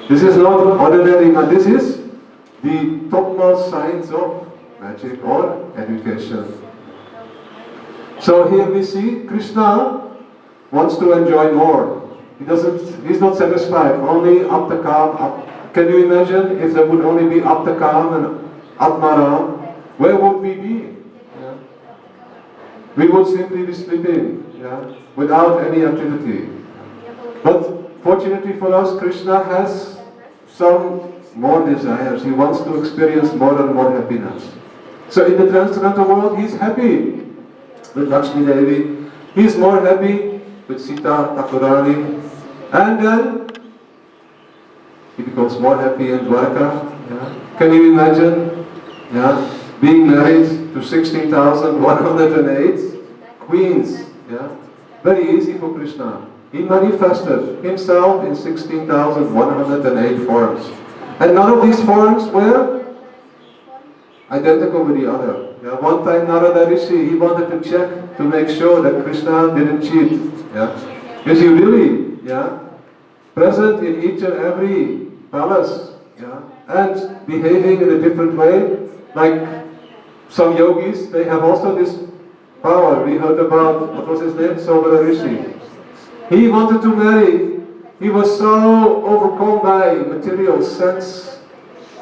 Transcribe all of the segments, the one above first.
This is not ordinary, but this is the topmost science of magic or education. So here we see Krishna wants to enjoy more. He's not satisfied, only Apta Kam. Can you imagine if there would only be Apta Kam and Atmaram? Where would we be? Yeah. We would simply be sleeping, without any activity. But fortunately for us, Krishna has some more desires. He wants to experience more and more happiness. So in the transcendental world, he's happy with Lakshmi Devi. He's more happy with Sita Thakurani. And then he becomes more happy in Dwarka. Can you imagine being married to 16,108 queens? Very easy for Krishna. He manifested himself in 16,108 forms. And none of these forms were identical with the other. One time Narada Rishi, he wanted to check to make sure that Krishna didn't cheat. Is he really present in each and every palace and behaving in a different way? Like some yogis, they have also this power. We heard about, what was his name? Sobara Rishi. He wanted to marry. He was so overcome by material sense,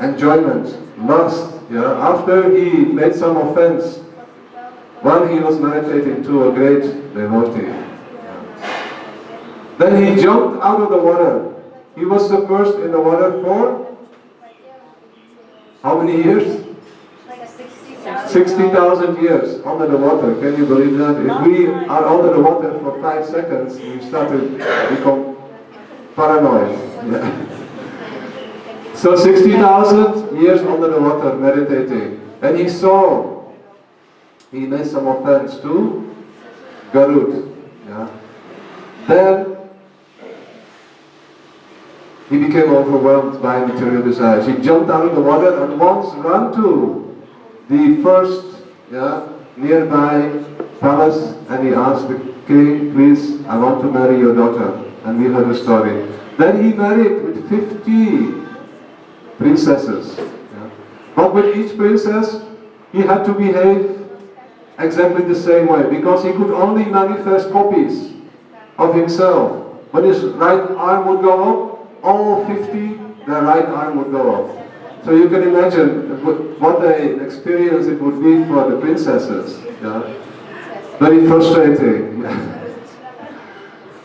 enjoyment, lust. After he made some offense, when he was meditating to a great devotee. Then he jumped out of the water. He was submerged in the water for how many years? 60,000 years under the water. Can you believe that? If we are under the water for 5 seconds, we start to become paranoid. So 60,000 years under the water meditating. And he made some offense to Garud. Then he became overwhelmed by material desires. He jumped out of the water and once ran to the first nearby palace, and he asked the king, please, I want to marry your daughter. And we heard the story. Then he married with 50 princesses. But with each princess, he had to behave exactly the same way, because he could only manifest copies of himself. When his right arm would go up, all 50, their right arm would go up. So you can imagine what an experience it would be for the princesses. Very frustrating.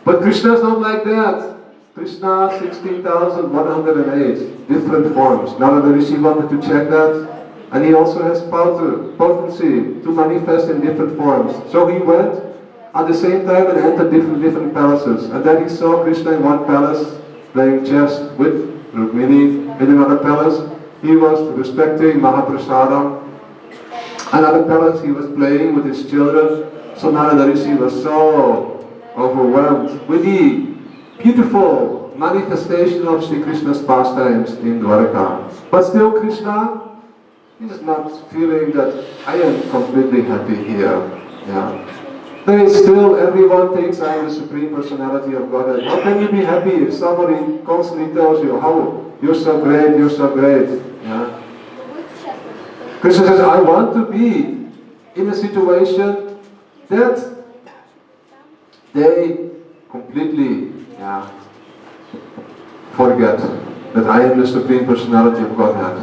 But Krishna is not like that. Krishna, 16,108 different forms. Narada Rishi wanted to check that, and he also has potency to manifest in different forms. So he went at the same time and entered different palaces. And then he saw Krishna in one palace playing chess with Rukmini. In another palace, he was respecting Mahaprasadam. Another palace, he was playing with his children. So Narada Rishi was so overwhelmed with the beautiful manifestation of Sri Krishna's pastimes in Dwarka. But still Krishna is not feeling that I am completely happy here. There is still, everyone thinks I am the Supreme Personality of Godhead. How can you be happy if somebody constantly tells you, how you're so great, you're so great? Krishna says, I want to be in a situation that they completely forget that I am the Supreme Personality of Godhead.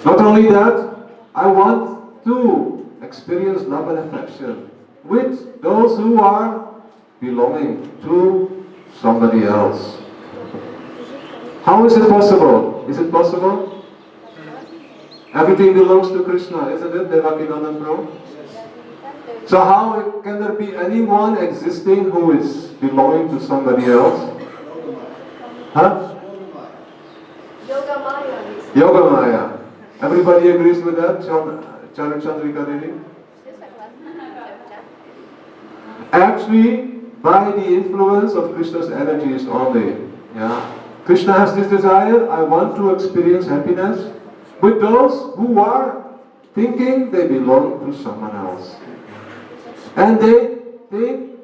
Not only that, I want to experience love and affection with those who are belonging to somebody else. How is it possible? Is it possible? Everything belongs to Krishna, isn't it, Devakinandan Prabhu? So how can there be anyone existing who is belonging to somebody else? Yoga Maya. Yoga Maya. Everybody agrees with that? Chandrika Devi? Actually, by the influence of Krishna's energies only. Krishna has this desire, I want to experience happiness with those who are thinking they belong to someone else. And they think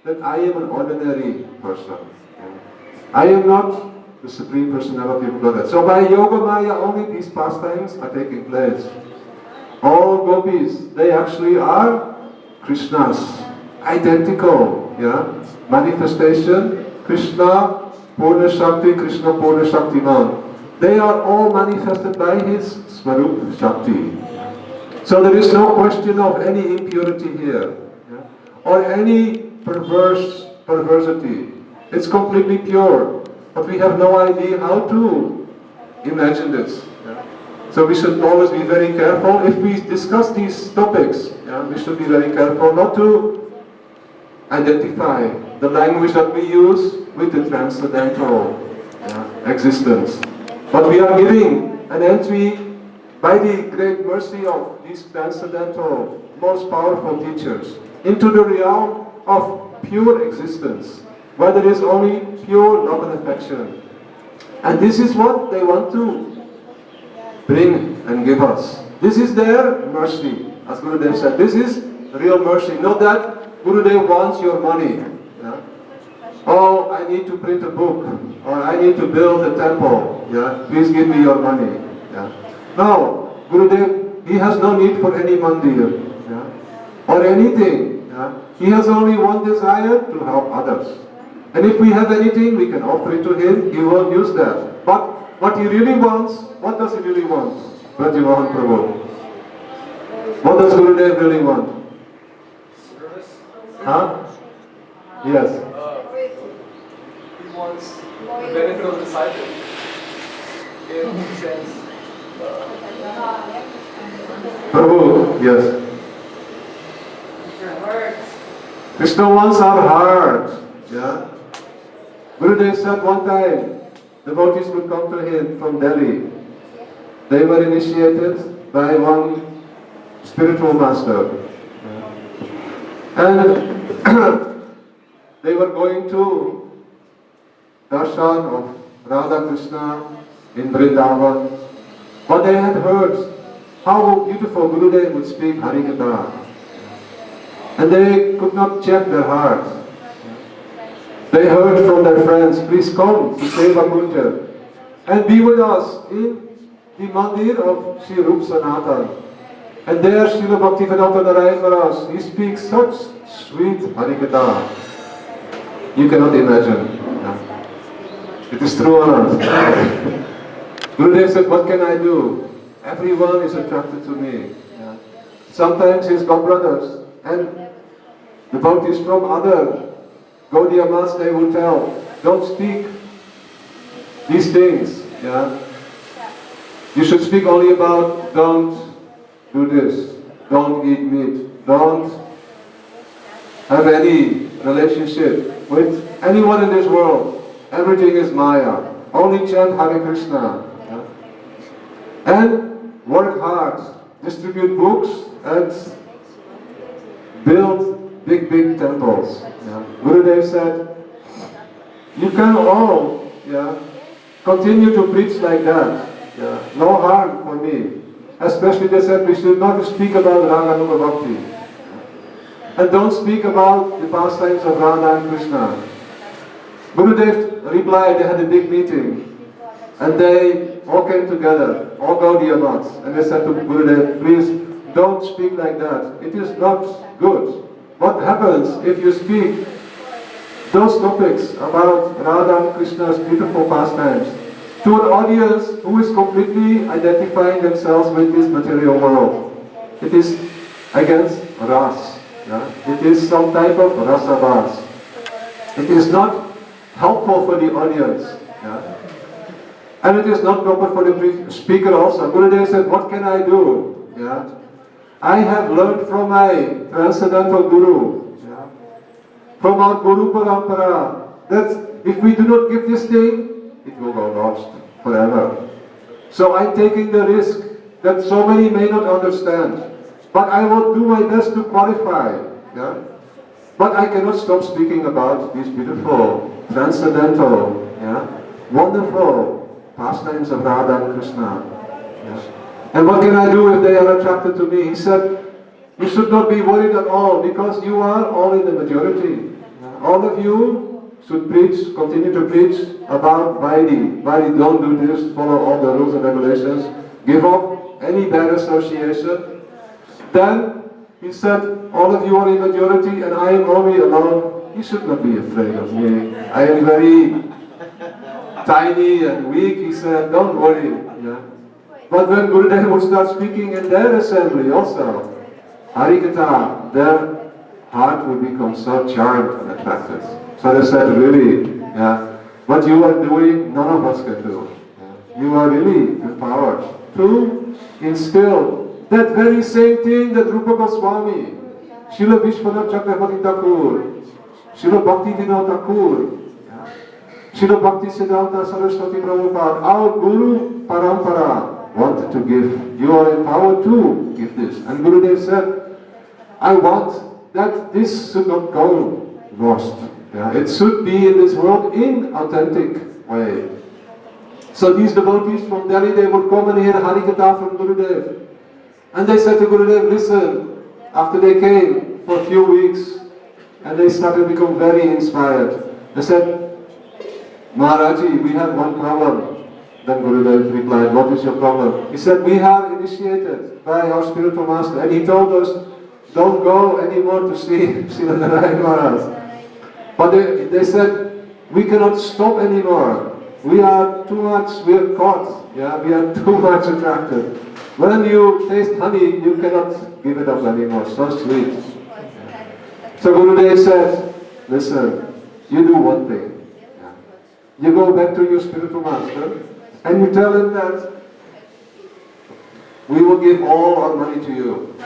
that I am an ordinary person. I am not the Supreme Personality of Godhead. So by Yoga Maya, only these pastimes are taking place. All gopis, they actually are Krishna's, identical, manifestation, Krishna, Purna Shakti, Krishna Purna Shaktiman. They are all manifested by his Swarup Shakti. So there is no question of any impurity here, or any perversity. It's completely pure, but we have no idea how to imagine this. So we should always be very careful. If we discuss these topics, we should be very careful not to identify the language that we use with the transcendental existence. But we are giving an entry by the great mercy of these transcendental, most powerful teachers into the realm of pure existence, where there is only pure love and affection. And this is what they want to bring and give us. This is their mercy, as Gurudev said. This is real mercy. Not that Gurudev wants your money. Oh, I need to print a book, or I need to build a temple. Please give me your money. No, Gurudev, he has no need for any mandir, or anything. He has only one desire, to help others. And if we have anything, we can offer it to him. He will use that. But what he really wants, what does he really want? Brajamohan Prabhu. What does Gurudev really want? Service? Yes. He wants the benefit of the disciple. In the sense, Prabhu, yes. Krishna wants our heart. Gurudev said one time, devotees would come to him from Delhi. They were initiated by one spiritual master. And they were going to darshan of Radha Krishna in Vrindavan. But they had heard how beautiful Gurudev would speak Harikatha. And they could not check their heart. They heard from their friends, please come to Seva Kunja and be with us in the mandir of Sri Rup Sanatan. And there Srila Bhaktivedanta Narayan Maharaj, he speaks such sweet Harikatha. You cannot imagine. It is true Anand. Gurudev said, what can I do? Everyone is attracted to me. Sometimes his godbrothers and devotees from other Gaudiya Maths, they will tell, don't speak these things. You should speak only about, don't do this, don't eat meat, don't have any relationship with anyone in this world. Everything is Maya. Only chant Hare Krishna. And work hard, distribute books and build big temples. Gurudev said, you can all continue to preach like that. No harm for me. Especially they said we should not speak about Raganuga Bhakti. And don't speak about the pastimes of Radha and Krishna. Gurudev replied, they had a big meeting. And they all came together, all Gaudiya Maths. And they said to Gurudev, please don't speak like that. It is not good. What happens if you speak those topics about Radha and Krishna's beautiful pastimes to an audience who is completely identifying themselves with this material world? It is against ras. It is some type of rasabas. It is not helpful for the audience. And it is not proper for the speaker also. Gurudev said, what can I do? I have learned from my transcendental Guru, from our Guru Parampara, that if we do not give this thing, it will go lost forever. So I'm taking the risk that so many may not understand. But I will do my best to qualify. But I cannot stop speaking about these beautiful, transcendental, wonderful pastimes of Radha and Krishna. And what can I do if they are attracted to me? He said, you should not be worried at all because you are all in the majority. All of you should preach, continue to preach about Vaidhi. Vaidhi, don't do this, follow all the rules and regulations, give up any bad association. Then he said, all of you are in majority and I am only alone. You should not be afraid of me. I am very tiny and weak. He said, don't worry. Yeah. But when Gurudev would start speaking in their assembly also, Harikatha, their heart would become so charmed and attracted. So they said, really, yeah, what you are doing, none of us can do. Yeah. You are really empowered to instill that very same thing that Rupa Goswami, Srila Vishwanath Chakravarti Thakur, Srila Bhakti Vinod Thakur, Srila Bhakti Siddhanta Saraswati Prabhupada, our Guru Parampara wanted to give. You are empowered to give this. And Gurudev said, I want that this should not go lost. Yeah, it should be in this world in authentic way. So these devotees from Delhi, they would come and hear Harikatha from Gurudev. And they said to Gurudev, listen, after they came for a few weeks, and they started to become very inspired. They said, Maharaji, we have one problem. Then Gurudev replied, what is your problem? He said, we are initiated by our spiritual master. And he told us, don't go anymore to see Srila Narayan Maharaj. But they said, we cannot stop anymore. We are too much, we are caught. Yeah, we are too much attracted. When you taste honey, you cannot give it up anymore. So sweet. So Gurudev said, listen, you do one thing. Yeah. You go back to your spiritual master and you tell him that we will give all our money to you.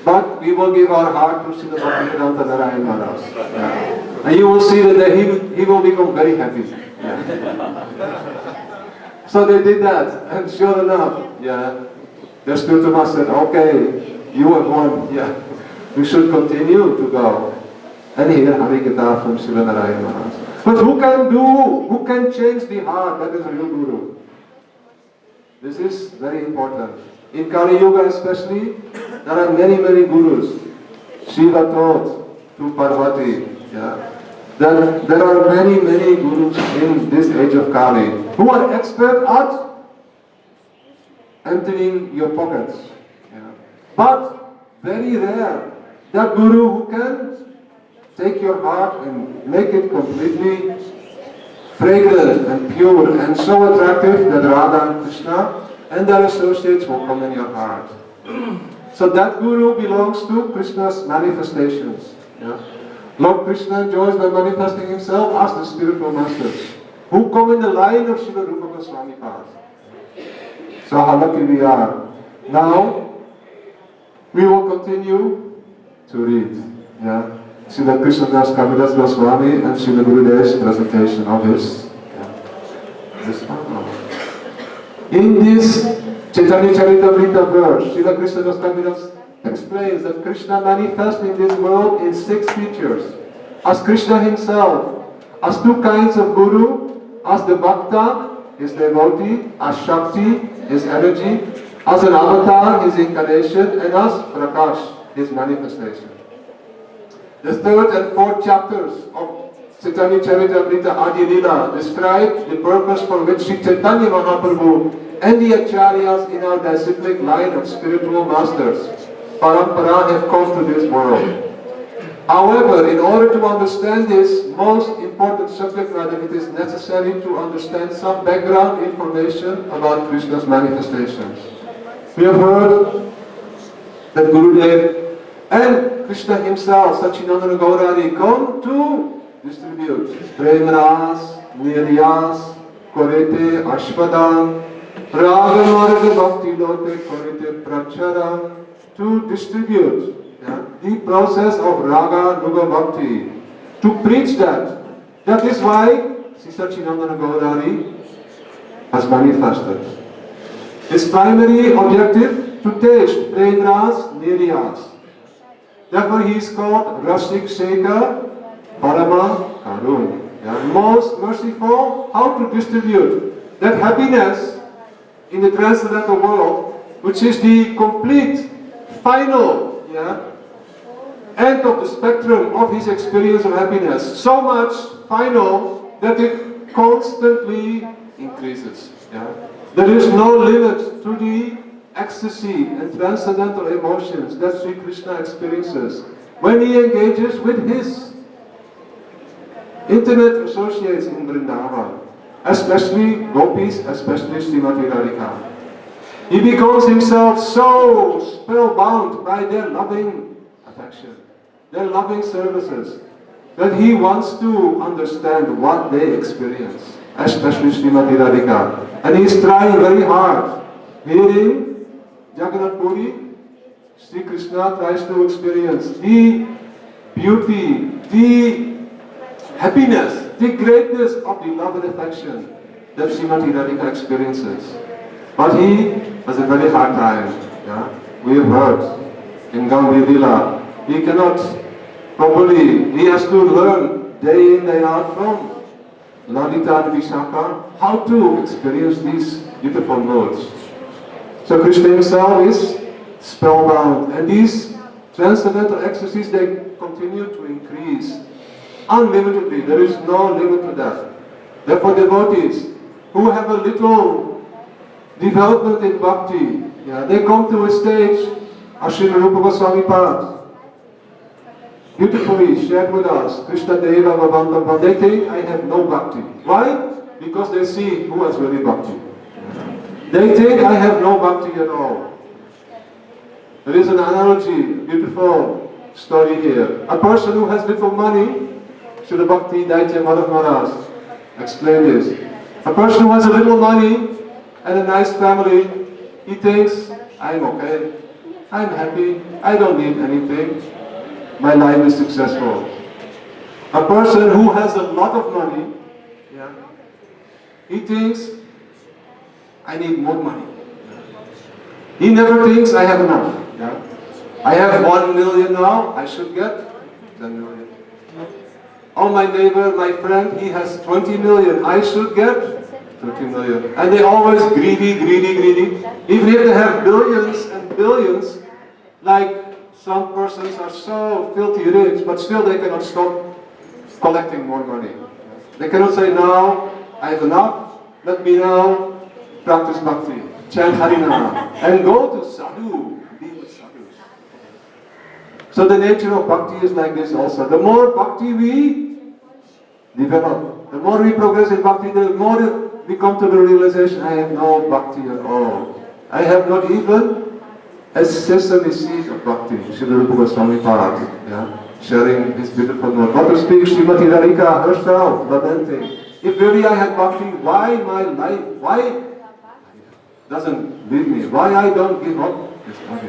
But we will give our heart to Srila Bhaktivedanta Narayan Maharaj. Yeah. And you will see that he will become very happy. Yeah. So they did that, and sure enough, yeah, the spiritual master said, okay, you have won, yeah, we should continue to go. And hear Harikatha from Srila Narayan Maharaj. But who can change the heart? That is real Guru. This is very important. In Kali Yuga especially, there are many gurus. Shiva taught to Parvati. Yeah. There are many gurus in this age of Kali who are expert at emptying your pockets. Yeah. But very rare that guru who can take your heart and make it completely fragrant and pure and so attractive that Radha and Krishna and their associates will come in your heart. So that guru belongs to Krishna's manifestations. Yeah? Lord Krishna enjoys by manifesting himself as the spiritual masters who come in the line of Srila Rupa Goswami path. So how lucky we are. Now we will continue to read. Yeah? Srila Krishnadas Kaviraj Goswami and Srila Gurudev's presentation of his. In this Chaitanya Charitamrita verse, Srila Krishnadas Kaviraj explains that Krishna manifests in this world in 6 features. As Krishna himself, as 2 kinds of Guru, as the Bhakta, his devotee, as Shakti, his energy, as an avatar, his incarnation, and as Prakash, his manifestation. The 3rd and 4th chapters of Chaitanya Charitamrita Adi Lila describe the purpose for which Sri Chaitanya Mahaprabhu and the Acharyas in our disciplic line of spiritual masters, Parampara, have come to this world. However, in order to understand this most important subject matter, it is necessary to understand some background information about Krishna's manifestations. We have heard that Gurudev and Krishna himself, Sachinandana Gaurari, come to distribute Prem Ras, Niryas, Korete, Ashwadam, Raga Marga Bhakti Lote, Korete, Pracharam, to distribute the process of Raga Nuga Bhakti, to preach that. That is why Sri Sachinandana Gaurari has manifested. His primary objective, to taste Prem Ras, Niryas. Therefore he is called Rasik Shekhar Parama Karun. Most merciful, how to distribute that happiness in the transcendental world, which is the complete, final end of the spectrum of his experience of happiness. So much final that it constantly increases. Yeah? There is no limit to the ecstasy and transcendental emotions that Sri Krishna experiences when he engages with his intimate associates in Vrindavan, especially gopis, especially Srimati Radhika. He becomes himself so spellbound by their loving affection, their loving services, that he wants to understand what they experience, especially Srimati Radhika. And he is trying very hard. Here in Jagannath Puri, Sri Krishna tries to experience the beauty, the happiness, the greatness of the love and affection that Srimati Radhika experiences. But he has a very hard time. Yeah? We have heard in Gambhir Lila, he cannot properly, he has to learn day in, day out from Lalita and Vishaka how to experience these beautiful modes. So Krishna himself is spellbound, and these transcendental ecstasies, they continue to increase unlimitedly. There is no limit to that. Therefore devotees who have a little development in bhakti, they come to a stage, Srila Rupa Goswami Pad beautifully shared with us, Krishna Deva Bhavantam, but they think I have no bhakti. Why? Because they see who has really bhakti. They think I have no bhakti at all. There is an analogy, beautiful story here. A person who has little money, Srila Bhakti Daitya Madhav Maharaj explained this. A person who has a little money and a nice family, he thinks, I'm okay, I'm happy, I don't need anything, my life is successful. A person who has a lot of money, he thinks, I need more money. He never thinks I have enough. I have 1 million now, I should get 10 million. Oh, my neighbor, my friend, he has 20 million, I should get 30 million. And they always greedy. Even if they have billions and billions, like some persons are so filthy rich, but still they cannot stop collecting more money. They cannot say, now I have enough, let me now practice bhakti, chant Harinama, and go to sadhu, be with sadhus. So the nature of bhakti is like this also. The more bhakti we develop, the more we progress in bhakti, the more we come to the realization, I have no bhakti at all. I have not even a sesame seed of bhakti. Srila Rupa Goswami Pad, sharing his beautiful note. What to speak, Srimati Radhika herself, lamenting. If really I had bhakti, why my life, why doesn't leave me? Why I don't give up this bhakti?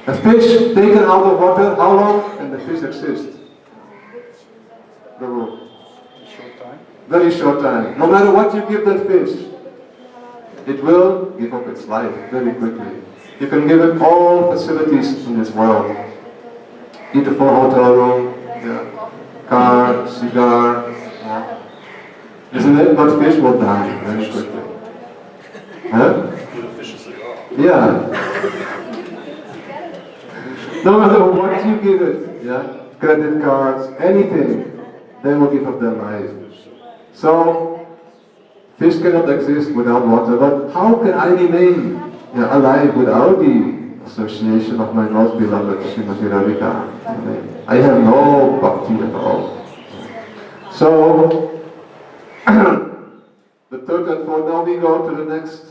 A fish taken out of water, how long can the fish exist? Prabhu. Very short time. No matter what you give that fish, it will give up its life very quickly. You can give it all facilities in this world. Beautiful hotel room, car, cigar, isn't it? But fish will die very quickly. Huh? Yeah. No matter what you give it, credit cards, anything, they will give up their life. So, fish cannot exist without water, but how can I remain alive without the association of my most beloved Srimati Radhika? I have no bhakti at all. So, the third and fourth, now we go to the next.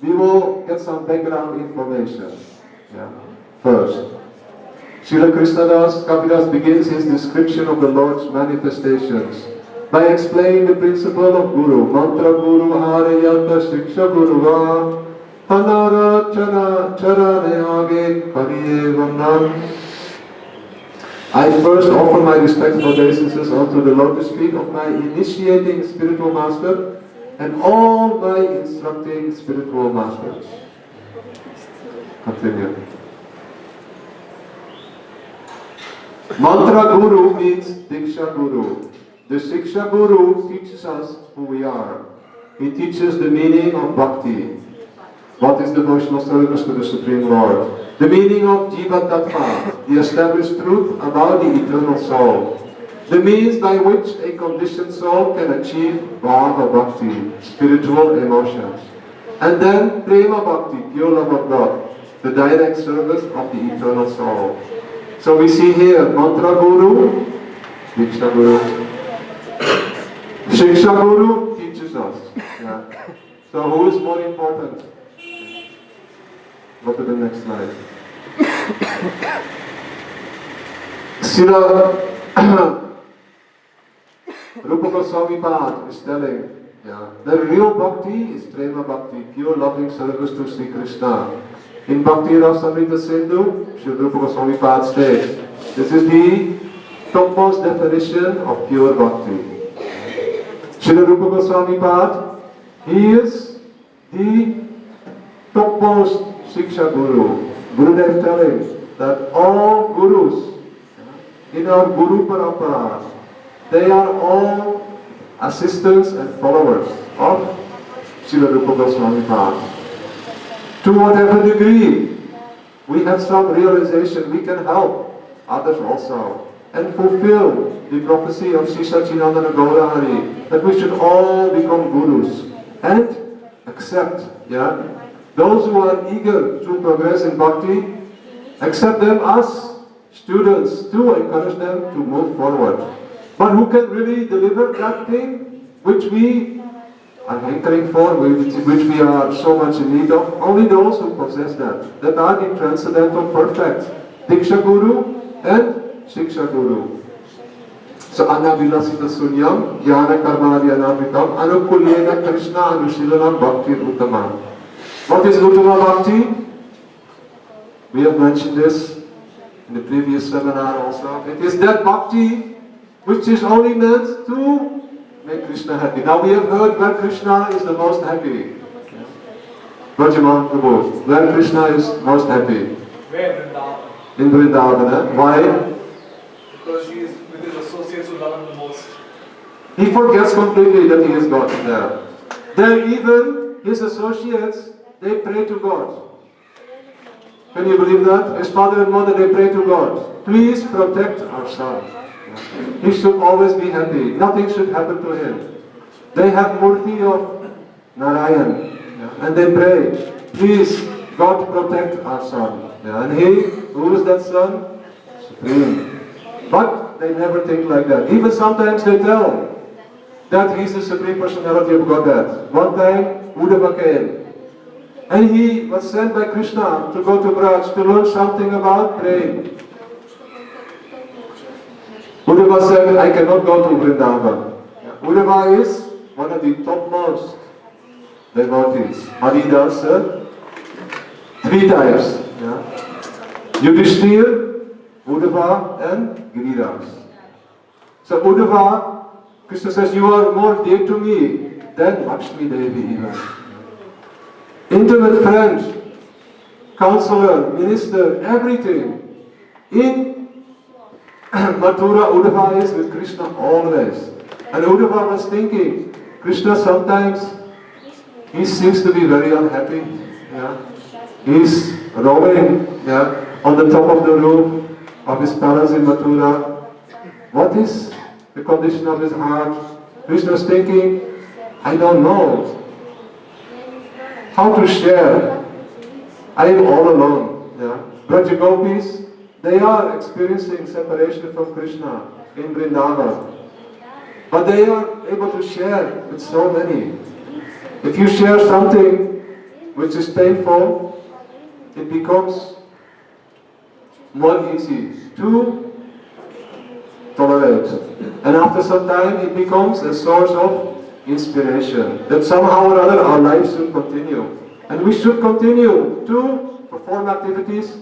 We will get some background information. First, Srila Krishnadas Kaviraj begins his description of the Lord's manifestations by explaining the principle of Guru. Mantra Guru Harayata Shiksha Guru Va Hanara Chara Charane Kariye Vandan. I first offer my respectful obeisances unto the lotus feet of my initiating spiritual master and all my instructing spiritual masters. Continue. Mantra Guru means Diksha Guru. The Shiksha Guru teaches us who we are. He teaches the meaning of bhakti. What is devotional service to the Supreme Lord? The meaning of Jiva Tattva, the established truth about the eternal soul. The means by which a conditioned soul can achieve Bhava Bhakti, spiritual emotions. And then Prema Bhakti, pure love of God, the direct service of the eternal soul. So we see here Mantra Guru, Diksha Guru. Shiksha Guru teaches us. Yeah. So who is more important? Go to the next slide. Srila Rupa Goswami Pad is telling, the real bhakti is prema bhakti, pure loving service to Sri Krishna. In Bhakti Rasamrita Sindhu, Sri Rupa Goswami Pad states, this is the topmost definition of pure bhakti. Sri Rupa Goswami Pad, he is the topmost Shiksha Guru. Gurudev telling that all Gurus in our Guru Parampara, they are all assistants and followers of Srila Rupa Goswami Pad. To whatever degree we have some realization, we can help others also and fulfill the prophecy of Sri Sachinandana Gaurahari that we should all become Gurus and accept, those who are eager to progress in bhakti, accept them as students to encourage them to move forward. But who can really deliver that thing which we are hankering for, which we are so much in need of? Only those who possess that are the transcendental perfect Diksha Guru and Shiksha Guru. So Anavilasita Sunyam, Jnana Karmadi Anamritam, Anukulyena Krishna Anushilanam Bhakti Uttama. What is Uttama Bhakti? We have mentioned this in the previous seminar also. It is that bhakti which is only meant to make Krishna happy. Now we have heard where Krishna is the most happy. Brajaman Prabhu, where Krishna is most happy. Where? Vrindavan. In Vrindavan. Why? Because he is with his associates who love him the most. He forgets completely that he is God there. There even his associates, they pray to God. Can you believe that? His father and mother, they pray to God. Please protect our son. He should always be happy. Nothing should happen to him. They have Murti of Narayan. And they pray, please, God protect our son. And he, who is that son? Supreme. But they never think like that. Even sometimes they tell that he's the Supreme Personality of Godhead. One time, Uddhava came. And he was sent by Krishna to go to Braj to learn something about praying. Uddhava said, I cannot go to Vrindavan. Uddhava is one of the topmost devotees. Haridas said, 3 types. Yudhishthir, Uddhava and Giriraj. So Uddhava, Krishna says, you are more dear to me than Lakshmi Devi even. Intimate friend, counselor, minister, everything. In Mathura, Uddhava is with Krishna always. And Uddhava was thinking, Krishna sometimes, he seems to be very unhappy. He's roaming on the top of the roof of his palace in Mathura. What is the condition of his heart? Krishna is thinking, I don't know how to share. I am all alone. Braja Gopis, they are experiencing separation from Krishna in Vrindavan. But they are able to share with so many. If you share something which is painful, it becomes more easy to tolerate. And after some time, it becomes a source of inspiration, that somehow or other our lives should continue. And we should continue to perform activities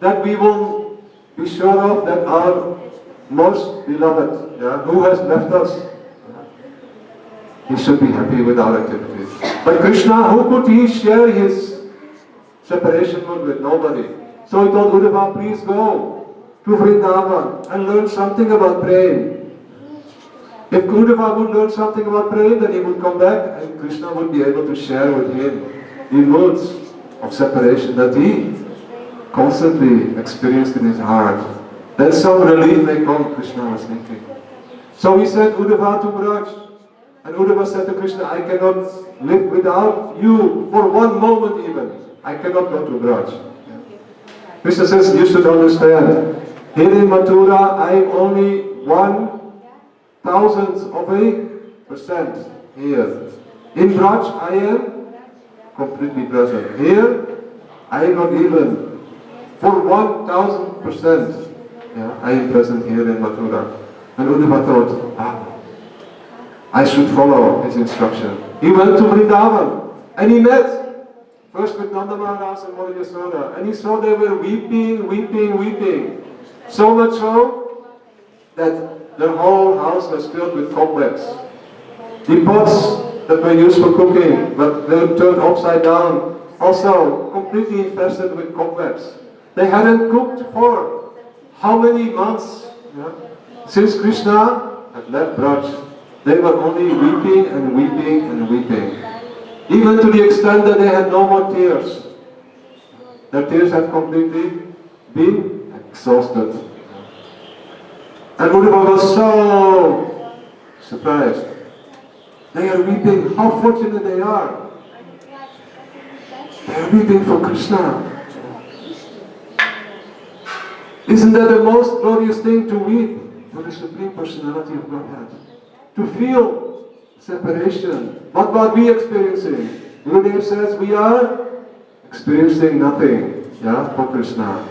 that we will be sure of that our most beloved, who has left us, he should be happy with our activities. But Krishna, who could he share his separation with? Nobody. So he told Uddhava, please go to Vrindavan and learn something about praying. If Uddhava would learn something about praying, then he would come back and Krishna would be able to share with him the moods of separation that he constantly experienced in his heart. Then some relief may come, Krishna was thinking. So he said Uddhava to Braj. And Uddhava said to Krishna, I cannot live without you for one moment even. I cannot go to Braj. Krishna says, you should understand. Here in Mathura, I am only 1,000% here. In Braj, I am completely present. Here, I am not even for 1,000%. Yeah, I am present here in Mathura. And Uddhava thought, I should follow his instruction. He went to Vrindavan and he met first with Nanda Maharaj and Mother Yasoda, and he saw they were weeping, weeping, weeping. So much so that their whole house was filled with cobwebs. The pots that were used for cooking, but they were turned upside down, also completely infested with cobwebs. They hadn't cooked for how many months? Yeah? Since Krishna had left Braj, they were only weeping and weeping and weeping. Even to the extent that they had no more tears. Their tears had completely been exhausted. And Uddhava was so surprised. They are weeping, how fortunate they are. They are weeping for Krishna. Isn't that the most glorious thing, to weep for the Supreme Personality of Godhead? To feel separation. What are we experiencing? Gurudev says we are experiencing nothing, yeah, for Krishna.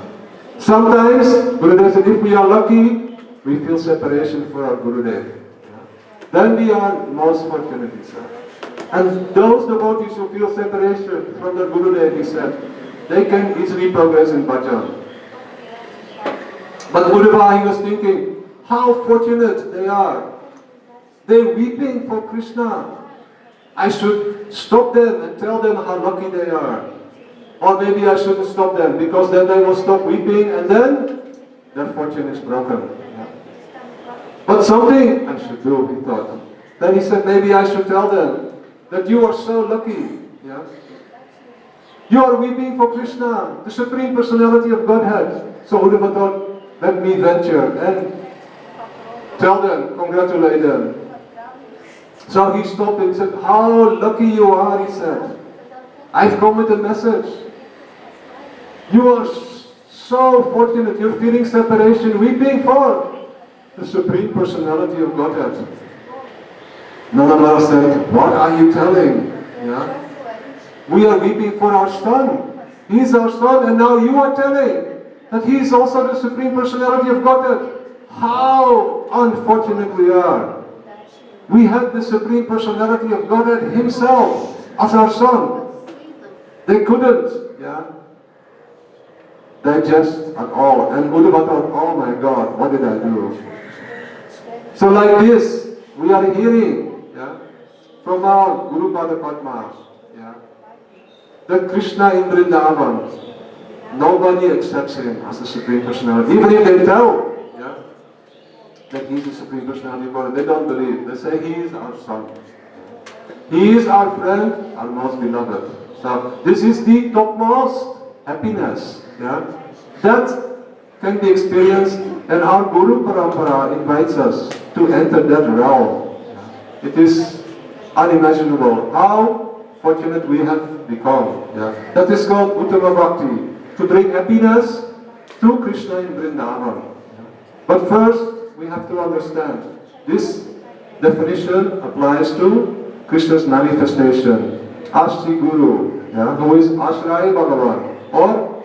Sometimes, Gurudev said, if we are lucky, we feel separation for our Gurudev. Yeah. Then we are most fortunate, he said. And those devotees who feel separation from their Gurudev, he said, they can easily progress in bhajan. But Uddhava, he was thinking, how fortunate they are. They're weeping for Krishna. I should stop them and tell them how lucky they are. Or maybe I shouldn't stop them, because then they will stop weeping and then their fortune is broken. Yeah. But something I should do, he thought. Then he said, maybe I should tell them that you are so lucky. Yeah? You are weeping for Krishna, the Supreme Personality of Godhead. So Uddhava thought, let me venture and tell them, congratulate them. So he stopped and said, how lucky you are, he said. I've come with a message. You are so fortunate, you're feeling separation, weeping for the Supreme Personality of Godhead. Nanda Maharaj said, what are you telling? Yeah? We are weeping for our son. He's our son, and now you are telling that he is also the Supreme Personality of Godhead. How unfortunate we are. We had the Supreme Personality of Godhead himself as our son. They couldn't, yeah, digest at all. And Uddhava thought, oh my God, what did I do? So like this, we are hearing, yeah, from our Guru Pada Padma, yeah, that Krishna in Vrindavan, nobody accepts him as the Supreme Personality. Even if they tell, yeah, that he's the Supreme Personality of God, they don't believe. They say he is our son. He is our friend, our most beloved. So this is the topmost happiness, yeah, that can be experienced, and our Guru Parampara invites us to enter that realm. Yeah. It is unimaginable how fortunate we have become. Yeah. That is called Uttama Bhakti, to bring happiness to Krishna in Vrindavan. Yeah. But first, we have to understand, this definition applies to Krishna's manifestation. Ashri Guru, yeah, who is Ashraya Bhagavan, or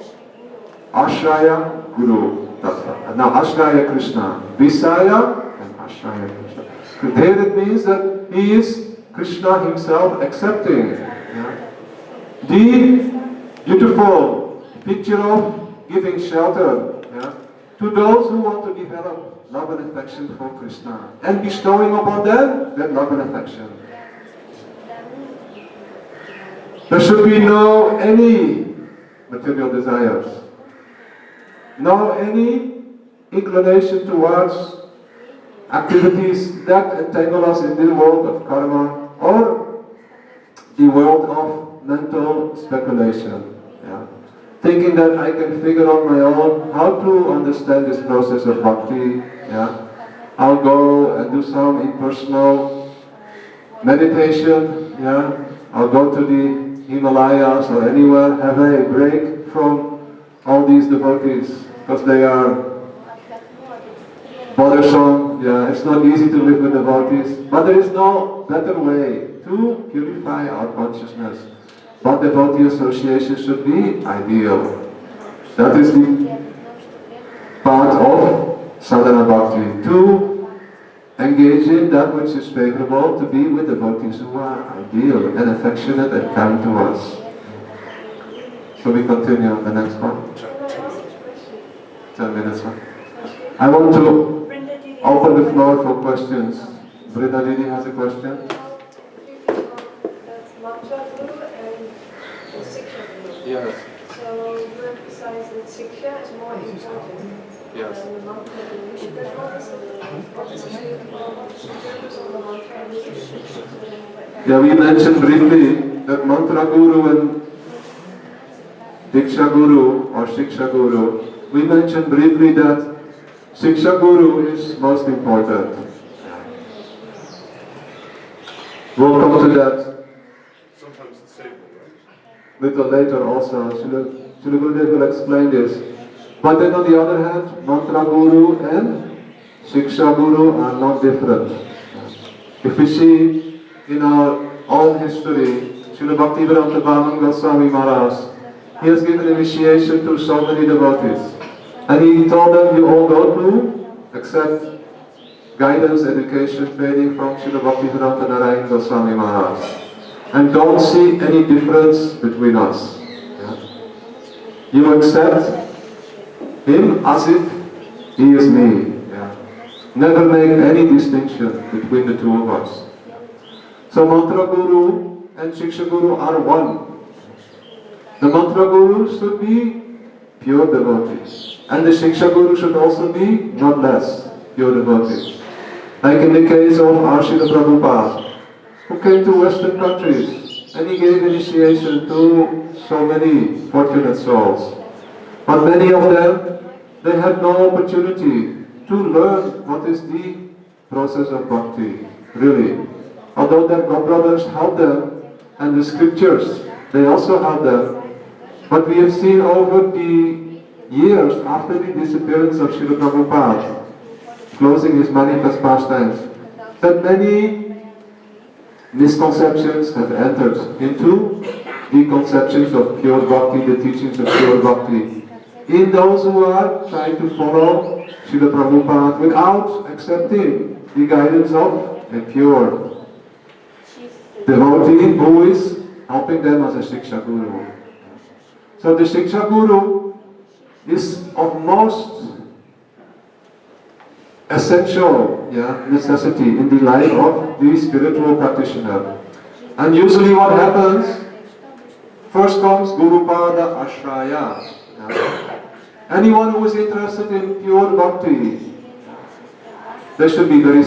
Ashraya Guru Tattva. Now Ashraya Krishna, Visaya and Ashraya Krishna. There it means that he is Krishna himself accepting, yeah, the beautiful picture of giving shelter, yeah, to those who want to develop love and affection for Krishna, and bestowing upon them that love and affection. There should be no any material desires, no any inclination towards activities that entangle us in the world of karma or the world of mental speculation. thinking that I can figure on my own how to understand this process of bhakti. Yeah, I'll go and do some impersonal meditation. Yeah, I'll go to the Himalayas or anywhere, have a break from all these devotees because they are bothersome. Yeah, it's not easy to live with devotees, but there is no better way to purify our consciousness. But devotee association should be ideal. That is the part of sadhana bhakti, to engage in that which is favorable, to be with devotees who are ideal and affectionate and kind to us. So we continue on the next one. 10 minutes. Huh? I want to open the floor for questions. Brida Didi has a question. That's mantra guru and siksha guru. Yes. So you emphasize that siksha is more important Yes. than the mantra guru. What is the purpose of the mantra guru? Yeah, we mentioned briefly that mantra guru and diksha guru or shiksha guru. We mentioned briefly that shiksha guru is most important. We'll come to that Sometimes it's stable, right? little later also. Srila Gurudev will explain this. But then on the other hand, mantra guru and shiksha guru are not different. If we see in our own history, Srila Bhaktivedanta Goswami Maharaj, he has given initiation to so many devotees. And he told them, you all go to accept guidance, education, training from Srila Bhaktivedanta Goswami Maharaj. And don't see any difference between us. Yeah. You accept him as if he is me. Yeah. Never make any distinction between the two of us. So mantra guru and shiksha guru are one. The mantra guru should be pure devotee. And the shiksha guru should also be not less pure devotee. Like in the case of our Srila Prabhupada, who came to Western countries and he gave initiation to so many fortunate souls. But many of them, they had no opportunity to learn what is the process of bhakti, really. Although their godbrothers helped them, and the scriptures, they also helped them. But we have seen over the years after the disappearance of Srila Prabhupada, closing his manifest pastimes, that many misconceptions have entered into the conceptions of pure bhakti, the teachings of pure bhakti, in those who are trying to follow Srila Prabhupada without accepting the guidance of a pure devotee who is helping them as a shiksha guru. So the shiksha guru is of most essential necessity in the life of the spiritual practitioner. And usually what happens, first comes Gurupada Ashraya. Anyone who is interested in pure bhakti, they should be very